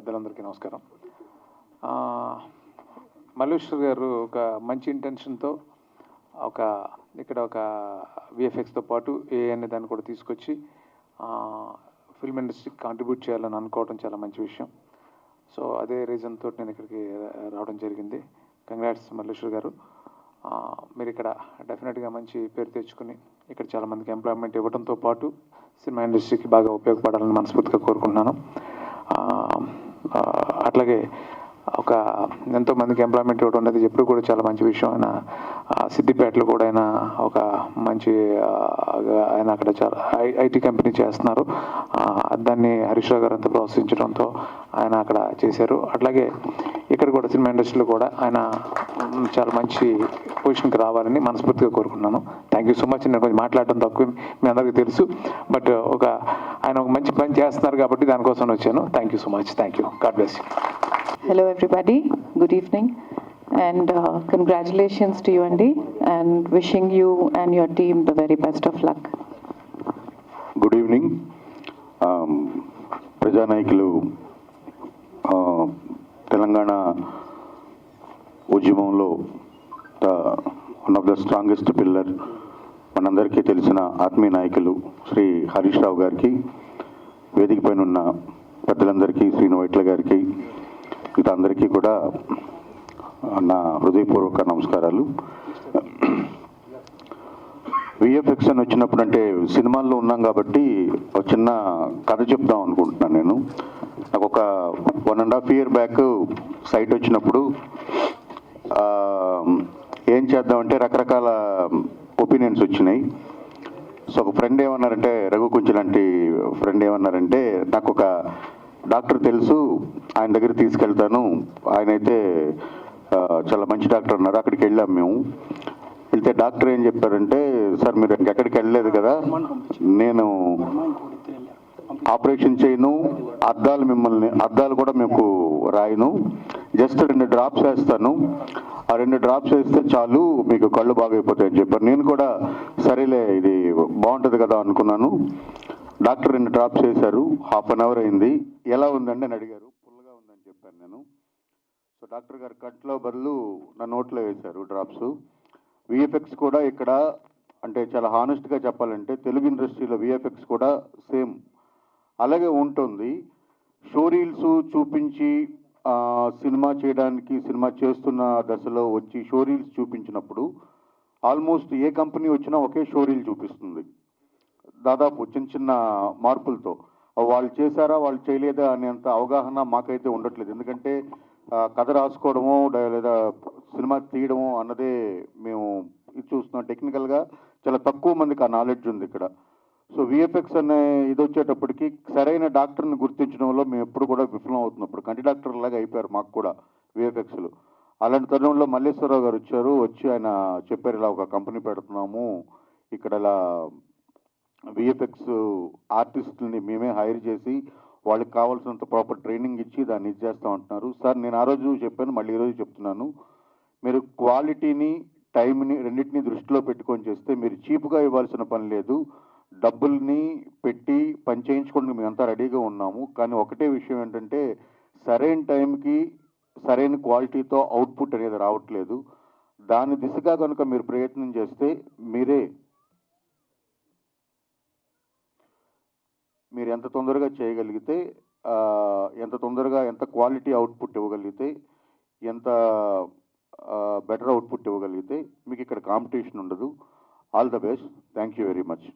పెద్దలందరికీ నమస్కారం. మల్లేశ్వర్ గారు ఒక మంచి ఇంటెన్షన్తో ఇక్కడ ఒక విఎఫ్ఎక్స్తో పాటు ఏఐ అనే దాన్ని కూడా తీసుకొచ్చి ఫిల్మ్ ఇండస్ట్రీకి కాంట్రిబ్యూట్ చేయాలని అనుకోవడం చాలా మంచి విషయం. సో అదే రీజన్ తోటి నేను ఇక్కడికి రావడం జరిగింది. కంగ్రాట్స్ మల్లేశ్వర్ గారు. మీరు ఇక్కడ డెఫినెట్గా మంచి పేరు తెచ్చుకుని ఇక్కడ చాలామందికి ఎంప్లాయ్మెంట్ ఇవ్వడంతో పాటు సినిమా ఇండస్ట్రీకి బాగా ఉపయోగపడాలని మనస్ఫూర్తిగా కోరుకుంటున్నాను. అట్లాగే ఎంతోమందికి ఎంప్లాయ్మెంట్ ఇవ్వడం అనేది ఎప్పుడు కూడా చాలా మంచి విషయం. ఆయన సిద్దిపేటలో కూడా ఆయన అక్కడ చాలా ఐటీ కంపెనీ చేస్తున్నారు. దాన్ని హరీష్ రావు గారు అంతా ప్రోత్సహించడంతో ఆయన అక్కడ చేశారు. అట్లాగే ఇక్కడ కూడా సినిమా ఇండస్ట్రీలో కూడా ఆయన చాలా మంచి పొజిషన్కి రావాలని మనస్ఫూర్తిగా కోరుకుంటున్నాను. Thank you so much. నేను కొంచెం మాట్లాడటం తక్కువ, మీ అందరికీ తెలుసు, బట్ ఆయన ఒక మంచి పని చేస్తున్నారు కాబట్టి దానికోసం వచ్చాను. Thank you so much. Thank you. God bless you. Hello everybody, good evening, and congratulations to you Andy, and wishing you and your team the very best of luck. Good evening. ప్రజానాయకులు తెలంగాణ ఉద్యమంలో one of the strongest pillar మనందరికీ తెలిసిన ఆత్మీయ నాయకులు శ్రీ హరీష్ రావు గారికి, వేదిక పైన ఉన్న పెద్దలందరికీ, శ్రీను వైట్ల గారికి, మిగతా అందరికీ కూడా నా హృదయపూర్వక నమస్కారాలు. విఎఫ్ఎక్స్ అని వచ్చినప్పుడు, అంటే సినిమాల్లో ఉన్నాం కాబట్టి ఒక చిన్న కథ చెప్దాం అనుకుంటున్నాను. నేను నాకు ఒక 1.5 year బ్యాక్ సైట్ వచ్చినప్పుడు ఏం చేద్దామంటే రకరకాల ఒపీనియన్స్ వచ్చినాయి. సో ఒక ఫ్రెండ్ ఏమన్నారంటే, రఘు కుంచి లాంటి ఫ్రెండ్ ఏమన్నారంటే, నాకు ఒక డాక్టర్ తెలుసు, ఆయన దగ్గర తీసుకెళ్తాను, ఆయనైతే చాలా మంచి డాక్టర్ అన్నారు. అక్కడికి వెళ్ళాం మేము. వెళ్తే డాక్టర్ ఏం చెప్పారంటే, సార్ మీరు ఎక్కడికి వెళ్ళలేదు కదా, నేను ఆపరేషన్ చేయను, అద్దాలు కూడా మీకు రాయను, జస్ట్ 2 drops వేస్తాను, ఆ 2 drops వేస్తే చాలు, మీకు కళ్ళు బాగైపోతాయని చెప్పారు. నేను కూడా సరేలే ఇది బాగుంటుంది కదా అనుకున్నాను. డాక్టర్ 2 drops వేశారు. 1/2 hour అయింది. ఎలా ఉందండి అని అడిగారు. ఫుల్గా ఉందని చెప్పాను నేను. సో డాక్టర్ గారు కంట్లో బదులు నా నోట్లో వేశారు డ్రాప్స్. విఎఫ్ఎక్స్ కూడా ఇక్కడ, అంటే చాలా హానెస్ట్గా చెప్పాలంటే తెలుగు ఇండస్ట్రీలో విఎఫ్ఎక్స్ కూడా సేమ్ అలాగే ఉంటుంది. షో రీల్స్ చూపించి సినిమా చేయడానికి, సినిమా చేస్తున్న దశలో వచ్చి షో రీల్స్ చూపించినప్పుడు ఆల్మోస్ట్ ఏ కంపెనీ వచ్చినా ఒకే షో రీల్ చూపిస్తుంది, దాదాపు చిన్న చిన్న మార్పులతో. వాళ్ళు చేశారా వాళ్ళు చేయలేదా అనేంత అవగాహన మాకైతే ఉండట్లేదు. ఎందుకంటే కథ రాసుకోవడమో లేదా సినిమా తీయడమో అన్నదే మేము ఇది చూస్తున్నాం. టెక్నికల్గా చాలా తక్కువ మందికి ఆ నాలెడ్జ్ ఉంది ఇక్కడ. సో విఎఫ్ఎక్స్ అనే ఇది వచ్చేటప్పటికి సరైన డాక్టర్ని గుర్తించడంలో మేము ఎప్పుడు కూడా విఫలం అవుతున్నప్పుడు కంటి డాక్టర్ లాగా అయిపోయారు మాకు కూడా విఎఫ్ఎక్స్లు. అలాంటి తరుణంలో మల్లేశ్వరరావు గారు వచ్చి ఆయన చెప్పారు, ఇలా ఒక కంపెనీ పెడుతున్నాము, ఇక్కడ ఇలా విఎఫ్ఎక్స్ ఆర్టిస్టులని మేమే హైర్ చేసి వాళ్ళకి కావాల్సినంత ప్రాపర్ ట్రైనింగ్ ఇచ్చి దాన్ని ఇచ్చేస్తాం అంటున్నారు. సార్ నేను ఆ రోజు చెప్పాను, మళ్ళీ ఈరోజు చెప్తున్నాను, మీరు క్వాలిటీని, టైంని రెండింటినీ దృష్టిలో పెట్టుకొని చేస్తే మీరు చీప్గా ఇవ్వాల్సిన పని లేదు. డబ్బుల్ని పెట్టి పని చేయించుకోవడానికి మేమంతా రెడీగా ఉన్నాము. కానీ ఒకటే విషయం ఏంటంటే, సరైన టైంకి సరైన క్వాలిటీతో అవుట్పుట్ అనేది రావట్లేదు. దాని దిశగా కనుక మీరు ప్రయత్నం చేస్తే మీరు ఎంత తొందరగా చేయగలిగితే, ఎంత తొందరగా ఎంత క్వాలిటీ అవుట్పుట్ ఇవ్వగలిగితే, ఎంత బెటర్ అవుట్పుట్ ఇవ్వగలిగితే మీకు ఇక్కడ కాంపిటీషన్ ఉండదు. All the best. Thank you very much.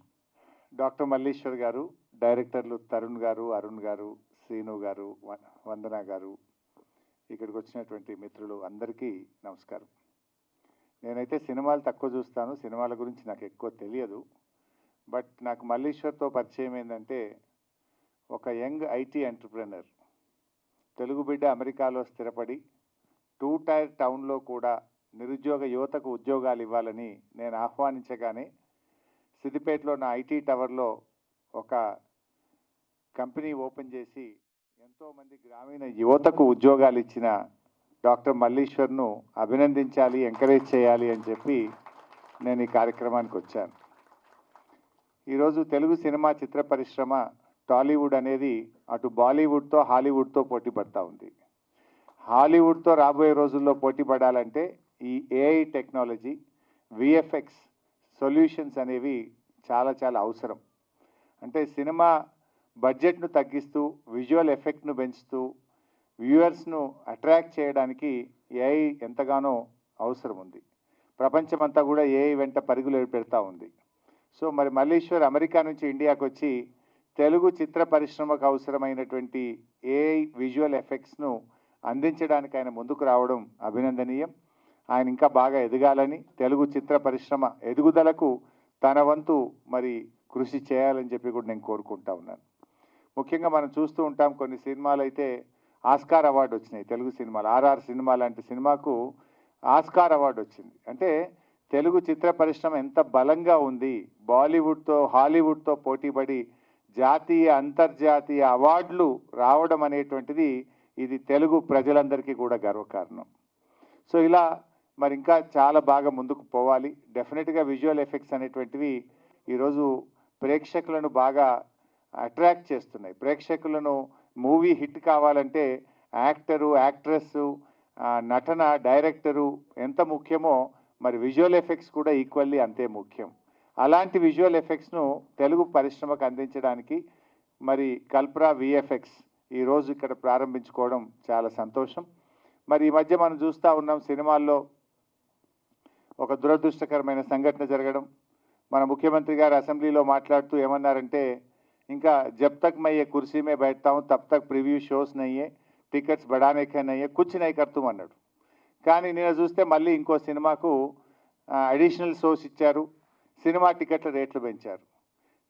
Doctor Malleshwar గారు, డైరెక్టర్లు తరుణ్ గారు, అరుణ్ గారు, శ్రీను గారు, వందన గారు, ఇక్కడికి వచ్చినటువంటి మిత్రులు అందరికీ నమస్కారం. నేనైతే సినిమాలు తక్కువ చూస్తాను, సినిమాల గురించి నాకు ఎక్కువ తెలియదు. బట్ నాకు మల్లేశ్వర్తో పరిచయం ఏంటంటే, ఒక యంగ్ ఐటీ ఎంటర్ప్రెనర్, తెలుగు బిడ్డ, అమెరికాలో స్థిరపడి 2 tier టౌన్లో కూడా నిరుద్యోగ యువతకు ఉద్యోగాలు ఇవ్వాలని నేను ఆహ్వానించగానే సిద్దిపేటలో నా ఐటీ టవర్లో ఒక కంపెనీ ఓపెన్ చేసి ఎంతోమంది గ్రామీణ యువతకు ఉద్యోగాలు ఇచ్చిన డాక్టర్ మల్లేశ్వర్ను అభినందించాలి, ఎంకరేజ్ చేయాలి అని చెప్పి నేను ఈ కార్యక్రమానికి వచ్చాను. ఈరోజు తెలుగు సినిమా చిత్ర పరిశ్రమ టాలీవుడ్ అనేది అటు బాలీవుడ్తో హాలీవుడ్తో పోటీ పడతా ఉంది. హాలీవుడ్తో రాబోయే రోజుల్లో పోటీ పడాలంటే ఈ ఏఐ టెక్నాలజీ, విఎఫ్ఎక్స్ సొల్యూషన్స్ అనేవి చాలా చాలా అవసరం. అంటే సినిమా బడ్జెట్ను తగ్గిస్తూ, విజువల్ ఎఫెక్ట్ను పెంచుతూ, వ్యూవర్స్ను అట్రాక్ట్ చేయడానికి ఏఐ ఎంతగానో అవసరం ఉంది. ప్రపంచమంతా కూడా ఏఐ వెంట పరుగులు పెడతా ఉంది. సో మరి మల్లీశ్వర్ అమెరికా నుంచి ఇండియాకు వచ్చి తెలుగు చిత్ర పరిశ్రమకు అవసరమైనటువంటి ఏఐ విజువల్ ఎఫెక్ట్స్ను అందించడానికి ఆయన ముందుకు రావడం అభినందనీయం. ఆయన ఇంకా బాగా ఎదగాలని, తెలుగు చిత్ర పరిశ్రమ ఎదుగుదలకు తన వంతు మరి కృషి చేయాలని చెప్పి కూడా నేను కోరుకుంటా ఉన్నాను. ముఖ్యంగా మనం చూస్తూ ఉంటాం, కొన్ని సినిమాలు అయితే ఆస్కార్ అవార్డు వచ్చినాయి. తెలుగు సినిమాలు ఆర్ఆర్ సినిమా లాంటి సినిమాకు ఆస్కార్ అవార్డు వచ్చింది. అంటే తెలుగు చిత్ర పరిశ్రమ ఎంత బలంగా ఉంది. బాలీవుడ్తో హాలీవుడ్తో పోటీపడి జాతీయ అంతర్జాతీయ అవార్డులు రావడం అనేటువంటిది ఇది తెలుగు ప్రజలందరికీ కూడా గర్వకారణం. సో ఇలా మరి ఇంకా చాలా బాగా ముందుకు పోవాలి. డెఫినెట్గా విజువల్ ఎఫెక్ట్స్ అనేటువంటివి ఈరోజు ప్రేక్షకులను బాగా అట్రాక్ట్ చేస్తున్నాయి. ప్రేక్షకులను మూవీ హిట్ కావాలంటే యాక్టరు, యాక్ట్రెస్సు, నటన, డైరెక్టరు ఎంత ముఖ్యమో మరి విజువల్ ఎఫెక్ట్స్ కూడా ఈక్వల్లీ అంతే ముఖ్యం. అలాంటి విజువల్ ఎఫెక్ట్స్ను తెలుగు పరిశ్రమకు అందించడానికి మరి కల్ప్రా విఎఫ్ఎక్స్ ఈరోజు ఇక్కడ ప్రారంభించుకోవడం చాలా సంతోషం. మరి ఈ మధ్య మనం చూస్తూ ఉన్నాం, సినిమాల్లో ఒక దురదృష్టకరమైన సంఘటన జరగడం. మన ముఖ్యమంత్రి గారు అసెంబ్లీలో మాట్లాడుతూ ఏమన్నారంటే, ఇంకా జబ్ తక్ मैं ये कुर्सी में बैठता हूँ तब तक प्रीव्यू షోస్ नहीं है, టికెట్స్ बढ़ाने के नहीं है, कुछ नहीं करतూ అన్నాడు. కానీ నేను చూస్తే మళ్ళీ ఇంకో సినిమాకు అడిషనల్ షోస్ ఇచ్చారు, సినిమా టికెట్ల రేట్లు పెంచారు.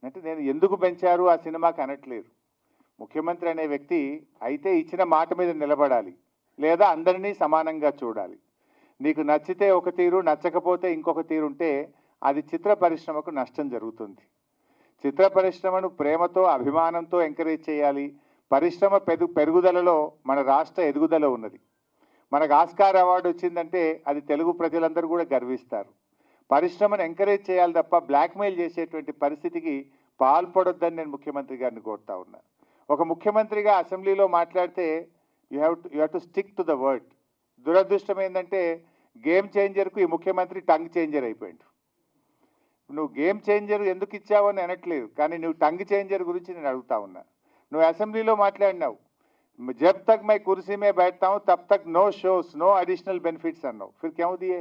అంటే నేను ఎందుకు పెంచారు ఆ సినిమాకి అనట్లేదు. ముఖ్యమంత్రి అనే వ్యక్తి అయితే ఇచ్చిన మాట మీద నిలబడాలి, లేదా అందరినీ సమానంగా చూడాలి. నీకు నచ్చితే ఒక తీరు, నచ్చకపోతే ఇంకొక తీరు ఉంటే అది చిత్ర పరిశ్రమకు నష్టం జరుగుతుంది. చిత్ర పరిశ్రమను ప్రేమతో, అభిమానంతో ఎంకరేజ్ చేయాలి. పరిశ్రమ పెరుగుదలలో మన రాష్ట్ర ఎదుగుదల ఉన్నది. మనకు ఆస్కార్ అవార్డు వచ్చిందంటే అది తెలుగు ప్రజలందరూ కూడా గర్విస్తారు. పరిశ్రమను ఎంకరేజ్ చేయాలి తప్ప బ్లాక్మెయిల్ చేసేటువంటి పరిస్థితికి పాల్పడొద్దని నేను ముఖ్యమంత్రి గారిని కోరుతా ఉన్నా. ఒక ముఖ్యమంత్రిగా అసెంబ్లీలో మాట్లాడితే you have to stick to the word. దురదృష్టం ఏంటంటే గేమ్ చేంజర్కు ఈ ముఖ్యమంత్రి టంగ్ చేంజర్ అయిపోయాడు. నువ్వు గేమ్ చేంజర్ ఎందుకు ఇచ్చావు అని అనట్లేదు, కానీ నువ్వు టంగ్ చేంజర్ గురించి నేను అడుగుతా ఉన్నా. నువ్వు అసెంబ్లీలో మాట్లాడినావు, జబ్ తక్ मैं कुर्सी में बैठता हूं तब तक no shows, no additional benefits అన్నావు. फिर क्यों दिए?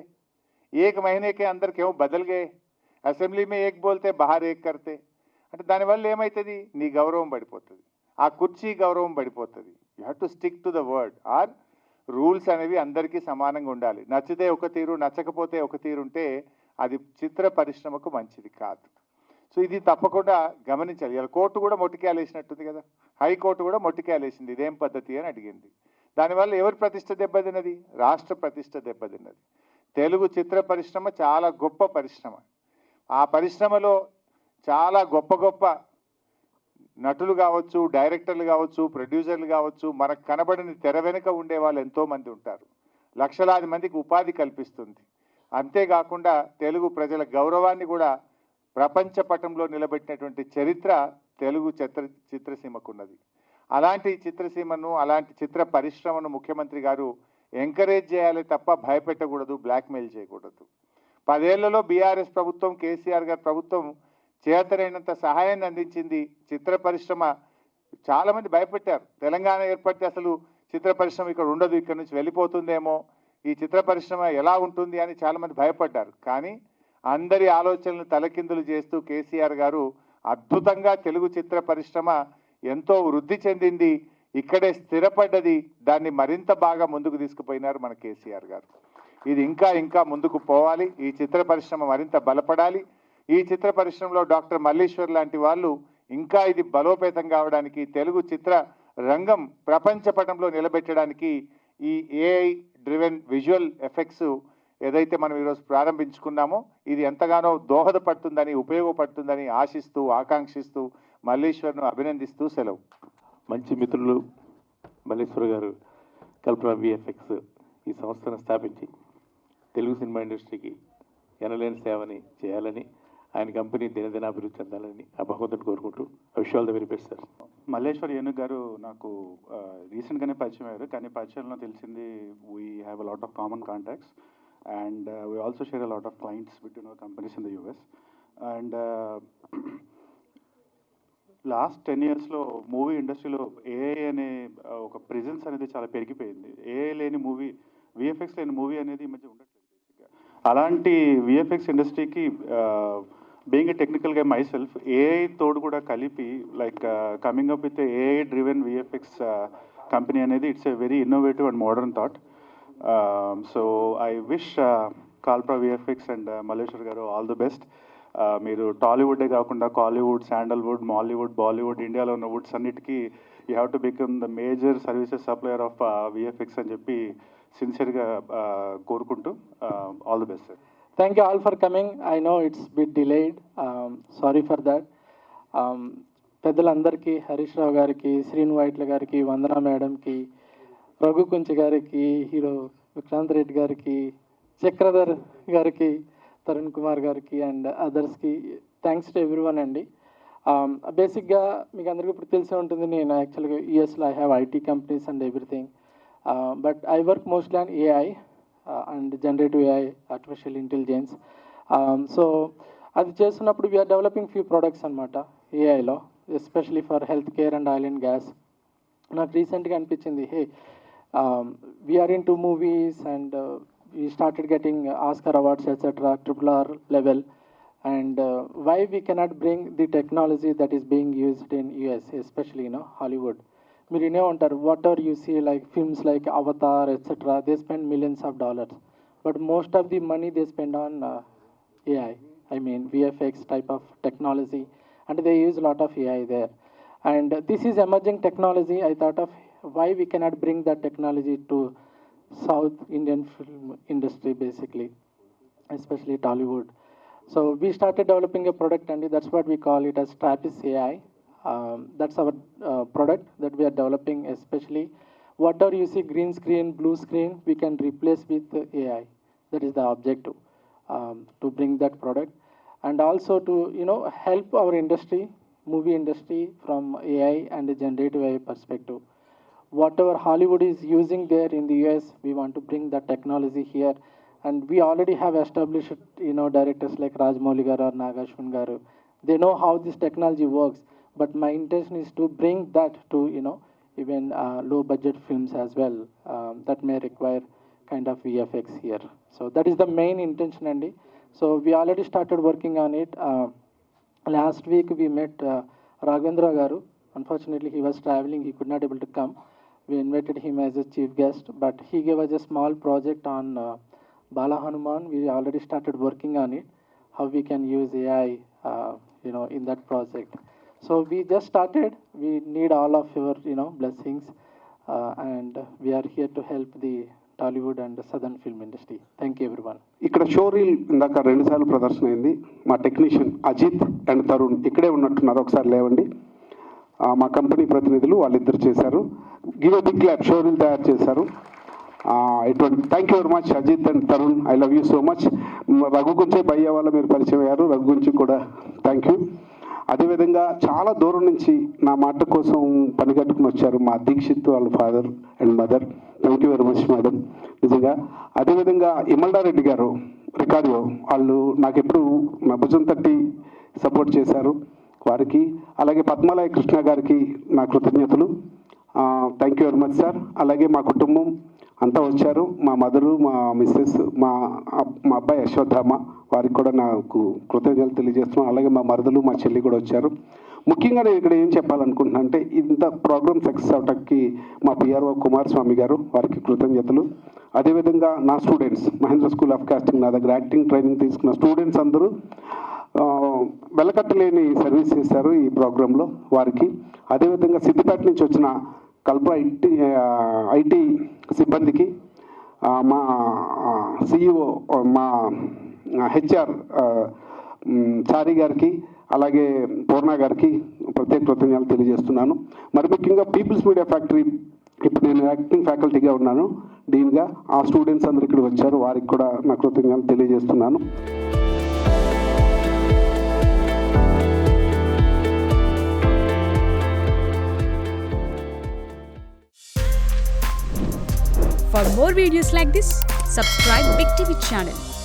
एक महीने के अंदर क्यों बदल गए? అసెంబ్లీ में एक बोलते बाहर एक करते. అంటే దానివల్ల ఏమవుతుంది? నీ గౌరవం పడిపోతుంది, ఆ కుర్చీ గౌరవం పడిపోతుంది. You have to stick to the word. Or rules అనేవి అందరికీ సమానంగా ఉండాలి. నచ్చితే ఒక తీరు, నచ్చకపోతే ఒక తీరు ఉంటే అది చిత్ర పరిశ్రమకు మంచిది కాదు. సో ఇది తప్పకుండా గమనించాలి. ఇలా కోర్టు కూడా మొట్టికేలేసినట్టుంది కదా, హైకోర్టు కూడా మొట్టికేలేసింది, ఇదేం పద్ధతి అని అడిగింది. దానివల్ల ఎవరి ప్రతిష్ట దెబ్బతిన్నది? రాష్ట్ర ప్రతిష్ట దెబ్బతిన్నది. తెలుగు చిత్ర పరిశ్రమ చాలా గొప్ప పరిశ్రమ. ఆ పరిశ్రమలో చాలా గొప్ప గొప్ప నటులు కావచ్చు, డైరెక్టర్లు కావచ్చు, ప్రొడ్యూసర్లు కావచ్చు, మనకు కనబడని తెర వెనుక ఉండే వాళ్ళు ఎంతోమంది ఉంటారు. లక్షలాది మందికి ఉపాధి కల్పిస్తుంది. అంతేకాకుండా తెలుగు ప్రజల గౌరవాన్ని కూడా ప్రపంచ పటంలో నిలబెట్టినటువంటి చరిత్ర తెలుగు చిత్రసీమకున్నది. అలాంటి చిత్రసీమను, అలాంటి చిత్ర పరిశ్రమను ముఖ్యమంత్రి గారు ఎంకరేజ్ చేయాలి తప్ప భయపెట్టకూడదు, బ్లాక్మెయిల్ చేయకూడదు. 10 ఏళ్లలో బీఆర్ఎస్ ప్రభుత్వం, కేసీఆర్ గారి ప్రభుత్వం చేతనైనంత సహాయాన్ని అందించింది. చిత్ర పరిశ్రమ చాలామంది భయపెట్టారు, తెలంగాణ ఏర్పడితే అసలు చిత్ర పరిశ్రమ ఇక్కడ ఉండదు, ఇక్కడ నుంచి వెళ్ళిపోతుందేమో, ఈ చిత్ర పరిశ్రమ ఎలా ఉంటుంది అని చాలామంది భయపడ్డారు. కానీ అందరి ఆలోచనలను తలకిందులు చేస్తూ కేసీఆర్ గారు అద్భుతంగా తెలుగు చిత్ర పరిశ్రమ ఎంతో వృద్ధి చెందింది, ఇక్కడే స్థిరపడ్డది. దాన్ని మరింత బాగా ముందుకు తీసుకుపోయినారు మన కేసీఆర్ గారు. ఇది ఇంకా ఇంకా ముందుకు పోవాలి. ఈ చిత్ర పరిశ్రమ మరింత బలపడాలి. ఈ చిత్ర పరిశ్రమలో డాక్టర్ మల్లీశ్వర్ లాంటి వాళ్ళు ఇంకా ఇది బలోపేతం కావడానికి, తెలుగు చిత్ర రంగం ప్రపంచ పటంలో నిలబెట్టడానికి ఈ ఏఐ డ్రివెన్ విజువల్ ఎఫెక్ట్స్ ఏదైతే మనం ఈరోజు ప్రారంభించుకున్నామో ఇది ఎంతగానో దోహదపడుతుందని, ఉపయోగపడుతుందని ఆశిస్తూ, ఆకాంక్షిస్తూ మల్లీశ్వర్ను అభినందిస్తూ సెలవు. మంచి మిత్రులు మల్లీశ్వర్ గారు కల్పన విఎఫ్ఎక్స్ ఈ సంస్థను స్థాపించి తెలుగు సినిమా ఇండస్ట్రీకి ఎనలేని సేవని చేయాలని, ఆయన కంపెనీ దినదినాభివృద్ధి చెందాలని ఆ భగవంతుని కోరుకుంటూ wish all the very best sir. Malleshwar Enugu గారు నాకు రీసెంట్గానే పరిచయం అయ్యారు, కానీ పరిచయంలో తెలిసింది we have a lot of common contacts and we also share a lot of clients between our companies in the US. And last 10 yearsలో మూవీ ఇండస్ట్రీలో ఏఐ అనే ఒక ప్రెజెన్స్ అనేది చాలా పెరిగిపోయింది. ఏఐ లేని మూవీ, విఎఫ్ఎక్స్ లేని మూవీ అనేది ఈ మధ్య ఉండట్లేదు బేసిక్గా. అలాంటి విఎఫ్ఎక్స్ ఇండస్ట్రీకి బీయింగ్ ఏ టెక్నికల్ గా మై సెల్ఫ్, ఏఐ తోడు కూడా కలిపి like coming up with AI driven VFX company అనేది it's a very innovative and modern thought. So I wish Kalpra VFX and Malleshwar గారు ఆల్ ది బెస్ట్. మీరు టాలీవుడే కాకుండా కాలీవుడ్, శాండల్వుడ్, మాలీవుడ్, బాలీవుడ్, ఇండియాలో ఉన్న వుడ్స్ అన్నిటికీ you have to become the major services supplier of VFX అని చెప్పి సిన్సియర్గా కోరుకుంటూ all the best sir. Thank you all for coming. I know it's bit delayed. Sorry for that. పెద్దలందరికీ, హరీష్ రావు గారికి, శ్రీను వైట్ల గారికి, వందన మేడంకి, రఘు కుంచి గారికి, హీరో విక్రాంత్ రెడ్డి గారికి, చక్రధర్ గారికి, తరుణ్ కుమార్ గారికి అండ్ అదర్స్కి థ్యాంక్స్ టు ఎవ్రీవన్ అండి. బేసిక్గా మీకు అందరికీ ఇప్పుడు తెలిసే ఉంటుంది, నేను యాక్చువల్గా యూఎస్లో I have IT companies and everything, but I work mostly on AI and generative AI, artificial intelligence. So అది చేస్తున్నప్పుడు వీఆర్ డెవలపింగ్ ఫ్యూ ప్రొడక్ట్స్ అనమాట ఏఐలో, especially for health care and oil and gas. నాకు రీసెంట్గా అనిపించింది, hey we're in to movies and we started getting Oscar awards etcetera, RRR level, and why we cannot bring the technology that is being used in US, especially Hollywood. మీరు వినే ఉంటారు, whatever you see like films like Avatar etcetera, they spend millions of dollars, but most of the money they spend on AI, I mean VFX type of technology, and they use a lot of AI there. And this is emerging technology. I thought of why we cannot bring that technology to South Indian film industry basically, especially Tollywood. So we started developing a product, and that's what we call it as Trappist AI. That's our product that we are developing, especially whatever you see green screen, blue screen, we can replace with AI. That is the objective, to bring that product, and also to help our industry, movie industry, from AI and generative AI perspective. Whatever Hollywood is using there in the US, we want to bring that technology here, and we already have established directors like Rajamouli garu or Nagashwan garu. They know how this technology works, but my intention is to bring that to even low budget films as well, that may require kind of VFX here. So that is the main intention, Andy. So we already started working on it. Last week we met Raghavendra garu. Unfortunately he was traveling, he could not able to come. We invited him as a chief guest, but he gave us a small project on Bala Hanuman. We already started working on it, how we can use AI in that project. So we just started. We need all of your blessings, and we are here to help the Tollywood and the southern film industry. Thank you everyone. ఇక్కడ show reel ఇందాక 2 సార్లు ప్రదర్శన అయింది. మా technician Ajit and Tarun ఇక్కడే ఉన్నట్టున్నారు, ఒకసారి లేవండి. మా కంపెనీ ప్రతినిధులు వాళ్ళిద్దరు చేశారు. Give a big clap, show reel తయారు చేశారు. ఇటువంటి thank you very much Ajit and Tarun, I love you so much. Raghu గుంచే భయ్య వాళ్ళ మీరు పరిచయం అయ్యారు, రఘు గురించి కూడా థ్యాంక్ యూ. అదేవిధంగా చాలా దూరం నుంచి నా మాట కోసం పని కట్టుకుని వచ్చారు మా దీక్షిత్ వాళ్ళ father and mother. Thank you very much madam, నిజంగా. అదేవిధంగా ఇమల్డారెడ్డి గారు రికార్డియో, వాళ్ళు నాకు ఎప్పుడు నా భుజం తట్టి సపోర్ట్ చేశారు, వారికి. అలాగే పద్మలాయ కృష్ణ గారికి నా కృతజ్ఞతలు. Thank you very much sir. అలాగే మా కుటుంబం అంతా వచ్చారు, మా మదరు, మా మిస్సెస్, మా అబ్బాయి అశ్వత్థామ, వారికి కూడా నాకు కృతజ్ఞతలు తెలియజేస్తున్నాను. అలాగే మా మరదలు, మా చెల్లి కూడా వచ్చారు. ముఖ్యంగా నేను ఇక్కడ ఏం చెప్పాలనుకుంటున్నా అంటే, ఇంత ప్రోగ్రామ్ సక్సెస్ అవటానికి మా పిఆర్ఓ కుమారస్వామి గారు, వారికి కృతజ్ఞతలు. అదేవిధంగా నా students, Mahendra school of casting, నా దగ్గర యాక్టింగ్ ట్రైనింగ్ తీసుకున్న స్టూడెంట్స్ అందరూ వెలకట్టలేని సర్వీస్ చేశారు ఈ ప్రోగ్రాంలో, వారికి. అదేవిధంగా సిద్దిపేట నుంచి వచ్చిన కల్ప ఐటీ సిబ్బందికి, మా సిఇఓ, మా హెచ్ఆర్ చారి గారికి, అలాగే పూర్ణ గారికి ప్రత్యేక కృతజ్ఞతలు తెలియజేస్తున్నాను. మరి ముఖ్యంగా పీపుల్స్ మీడియా ఫ్యాక్టరీ, ఇప్పుడు నేను యాక్టింగ్ ఫ్యాకల్టీగా ఉన్నాను డీన్గా. ఆ స్టూడెంట్స్ అందరూ ఇక్కడ వచ్చారు, వారికి కూడా నా కృతజ్ఞతలు తెలియజేస్తున్నాను. For more videos like this, subscribe Big TV channel.